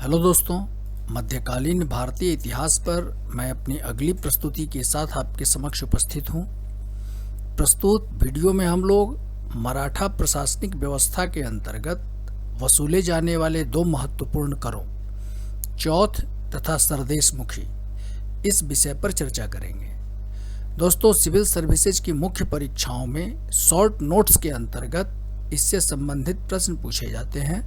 Hello दोस्तों, मध्यकालीन भारतीय इतिहास पर मैं अपनी अगली प्रस्तुति के साथ आपके समक्ष उपस्थित हूँ। प्रस्तुत वीडियो में हम लोग मराठा प्रशासनिक व्यवस्था के अंतर्गत वसूले जाने वाले दो महत्वपूर्ण करों, चौथ तथा सरदेशमुखी, इस विषय पर चर्चा करेंगे। दोस्तों, सिविल सर्विसेज की मुख्य परीक्षाओं में शॉर्ट नोट्स के अंतर्गत इससे संबंधित प्रश्न पूछे जाते हैं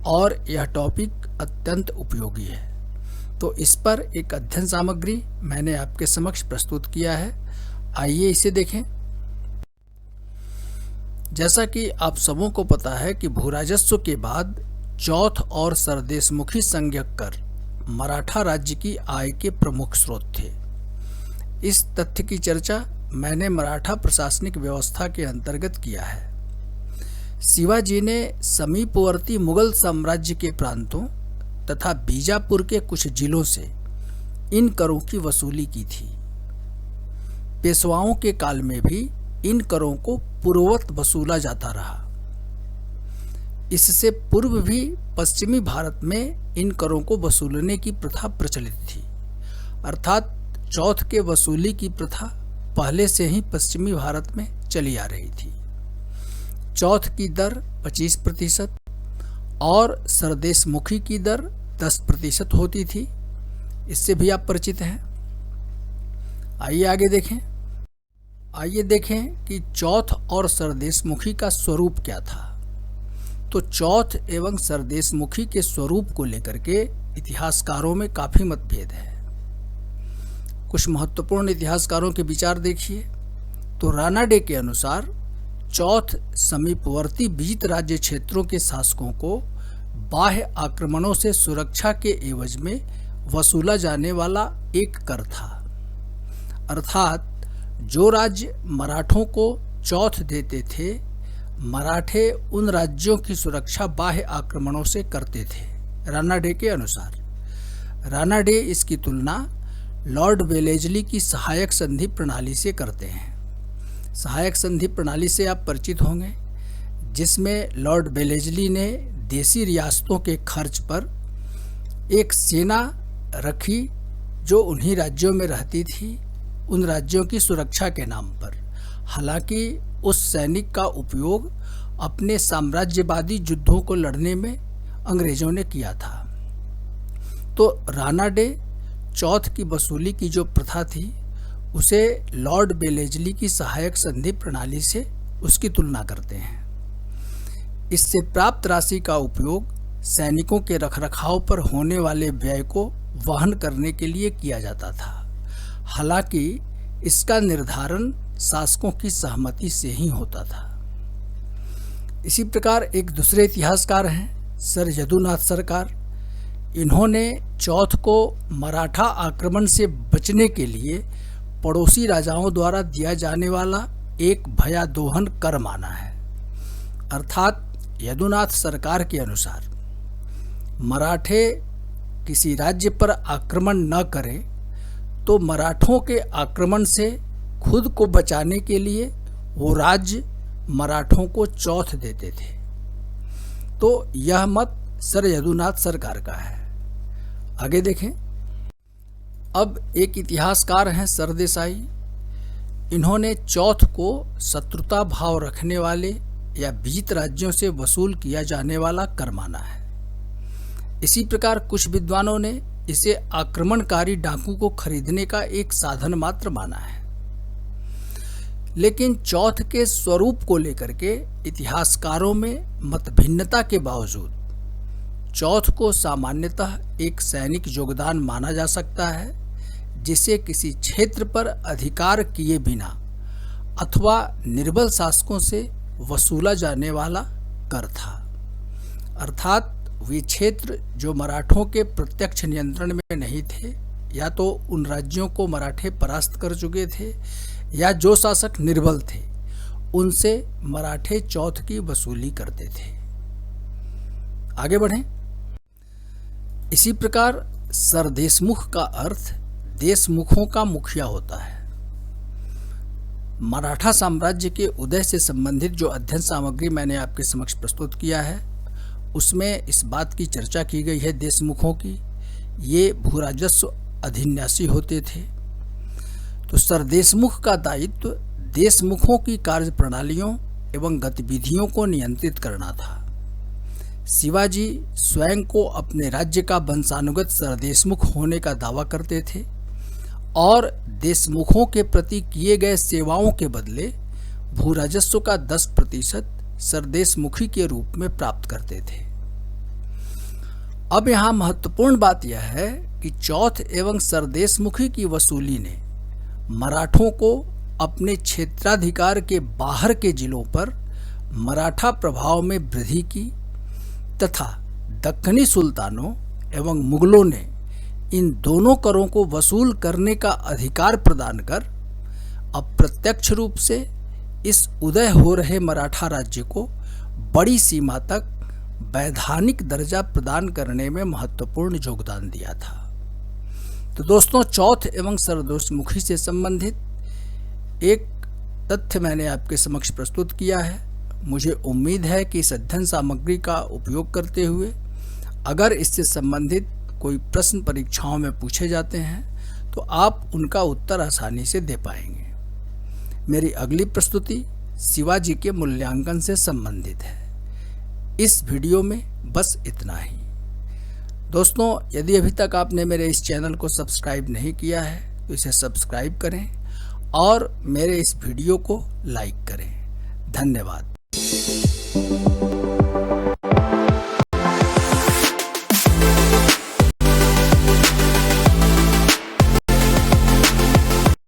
और यह टॉपिक अत्यंत उपयोगी है। तो इस पर एक अध्ययन सामग्री मैंने आपके समक्ष प्रस्तुत किया है, आइए इसे देखें। जैसा कि आप सबों को पता है कि भूराजस्व के बाद चौथ और सरदेशमुखी संज्ञक कर मराठा राज्य की आय के प्रमुख स्रोत थे। इस तथ्य की चर्चा मैंने मराठा प्रशासनिक व्यवस्था के अंतर्गत किया है। शिवाजी ने समीपवर्ती मुगल साम्राज्य के प्रांतों तथा बीजापुर के कुछ जिलों से इन करों की वसूली की थी। पेशवाओं के काल में भी इन करों को पूर्ववत वसूला जाता रहा। इससे पूर्व भी पश्चिमी भारत में इन करों को वसूलने की प्रथा प्रचलित थी, अर्थात चौथ के वसूली की प्रथा पहले से ही पश्चिमी भारत में चली आ रही थी। चौथ की दर 25% और सरदेशमुखी की दर 10% होती थी। इससे भी आप परिचित हैं। आइए आगे देखें। आइए देखें कि चौथ और सरदेशमुखी का स्वरूप क्या था। तो चौथ एवं सरदेशमुखी के स्वरूप को लेकर के इतिहासकारों में काफी मतभेद है। कुछ महत्वपूर्ण इतिहासकारों के विचार देखिए। तो रानाडे के अनुसार चौथ समीपवर्ती बीज राज्य क्षेत्रों के शासकों को बाह्य आक्रमणों से सुरक्षा के एवज में वसूला जाने वाला एक कर था, अर्थात जो राज्य मराठों को चौथ देते थे, मराठे उन राज्यों की सुरक्षा बाह्य आक्रमणों से करते थे। रानाडे के अनुसार रानाडे इसकी तुलना लॉर्ड वेलेस्ली की सहायक संधि प्रणाली से करते हैं। सहायक संधि प्रणाली से आप परिचित होंगे, जिसमें लॉर्ड वेलेस्ली ने देसी रियासतों के खर्च पर एक सेना रखी जो उन्हीं राज्यों में रहती थी, उन राज्यों की सुरक्षा के नाम पर। हालांकि उस सैनिक का उपयोग अपने साम्राज्यवादी युद्धों को लड़ने में अंग्रेजों ने किया था। तो रानाडे चौथ की वसूली की जो प्रथा थी उसे लॉर्ड वेलेस्ली की सहायक संधि प्रणाली से उसकी तुलना करते हैं। इससे प्राप्त राशि का उपयोग सैनिकों के रखरखाव पर होने वाले व्यय को वहन करने के लिए किया जाता था। हालांकि इसका निर्धारण शासकों की सहमति से ही होता था। इसी प्रकार एक दूसरे इतिहासकार हैं सर यदुनाथ सरकार। इन्होंने चौथ को मराठा आक्रमण से बचने के लिए पड़ोसी राजाओं द्वारा दिया जाने वाला एक भयादोहन कर माना है। अर्थात यदुनाथ सरकार के अनुसार मराठे किसी राज्य पर आक्रमण न करें तो मराठों के आक्रमण से खुद को बचाने के लिए वो राज्य मराठों को चौथ देते थे। तो यह मत सर यदुनाथ सरकार का है। आगे देखें। अब एक इतिहासकार हैं सरदेसाई। इन्होंने चौथ को शत्रुता भाव रखने वाले या विजित राज्यों से वसूल किया जाने वाला कर माना है। इसी प्रकार कुछ विद्वानों ने इसे आक्रमणकारी डाकू को खरीदने का एक साधन मात्र माना है। लेकिन चौथ के स्वरूप को लेकर के इतिहासकारों में मतभिन्नता के बावजूद चौथ को सामान्यतः एक सैनिक योगदान माना जा सकता है, जिसे किसी क्षेत्र पर अधिकार किए बिना अथवा निर्बल शासकों से वसूला जाने वाला कर था। अर्थात वे क्षेत्र जो मराठों के प्रत्यक्ष नियंत्रण में नहीं थे, या तो उन राज्यों को मराठे परास्त कर चुके थे या जो शासक निर्बल थे, उनसे मराठे चौथ की वसूली करते थे। आगे बढ़ें। इसी प्रकार सरदेशमुख का अर्थ देशमुखों का मुखिया होता है। मराठा साम्राज्य के उदय से संबंधित जो अध्ययन सामग्री मैंने आपके समक्ष प्रस्तुत किया है, उसमें इस बात की चर्चा की गई है देशमुखों की, ये भूराजस्व अधिन्यासी होते थे। तो सरदेशमुख का दायित्व देशमुखों की कार्य प्रणालियों एवं गतिविधियों को नियंत्रित करना था। शिवाजी स्वयं को अपने राज्य का वंशानुगत सरदेशमुख होने का दावा करते थे और देशमुखों के प्रति किए गए सेवाओं के बदले भूराजस्व का 10% सरदेशमुखी के रूप में प्राप्त करते थे। अब यहाँ महत्वपूर्ण बात यह है कि चौथ एवं सरदेशमुखी की वसूली ने मराठों को अपने क्षेत्राधिकार के बाहर के जिलों पर मराठा प्रभाव में वृद्धि की तथा दक्कनी सुल्तानों एवं मुगलों ने इन दोनों करों को वसूल करने का अधिकार प्रदान कर अप्रत्यक्ष रूप से इस उदय हो रहे मराठा राज्य को बड़ी सीमा तक वैधानिक दर्जा प्रदान करने में महत्वपूर्ण योगदान दिया था। तो दोस्तों, चौथ एवं सरदेशमुखी से संबंधित एक तथ्य मैंने आपके समक्ष प्रस्तुत किया है। मुझे उम्मीद है कि इस अध्ययन सामग्री का उपयोग करते हुए अगर इससे संबंधित कोई प्रश्न परीक्षाओं में पूछे जाते हैं तो आप उनका उत्तर आसानी से दे पाएंगे। मेरी अगली प्रस्तुति शिवाजी के मूल्यांकन से संबंधित है। इस वीडियो में बस इतना ही। दोस्तों, यदि अभी तक आपने मेरे इस चैनल को सब्सक्राइब नहीं किया है तो इसे सब्सक्राइब करें और मेरे इस वीडियो को लाइक करें। धन्यवाद।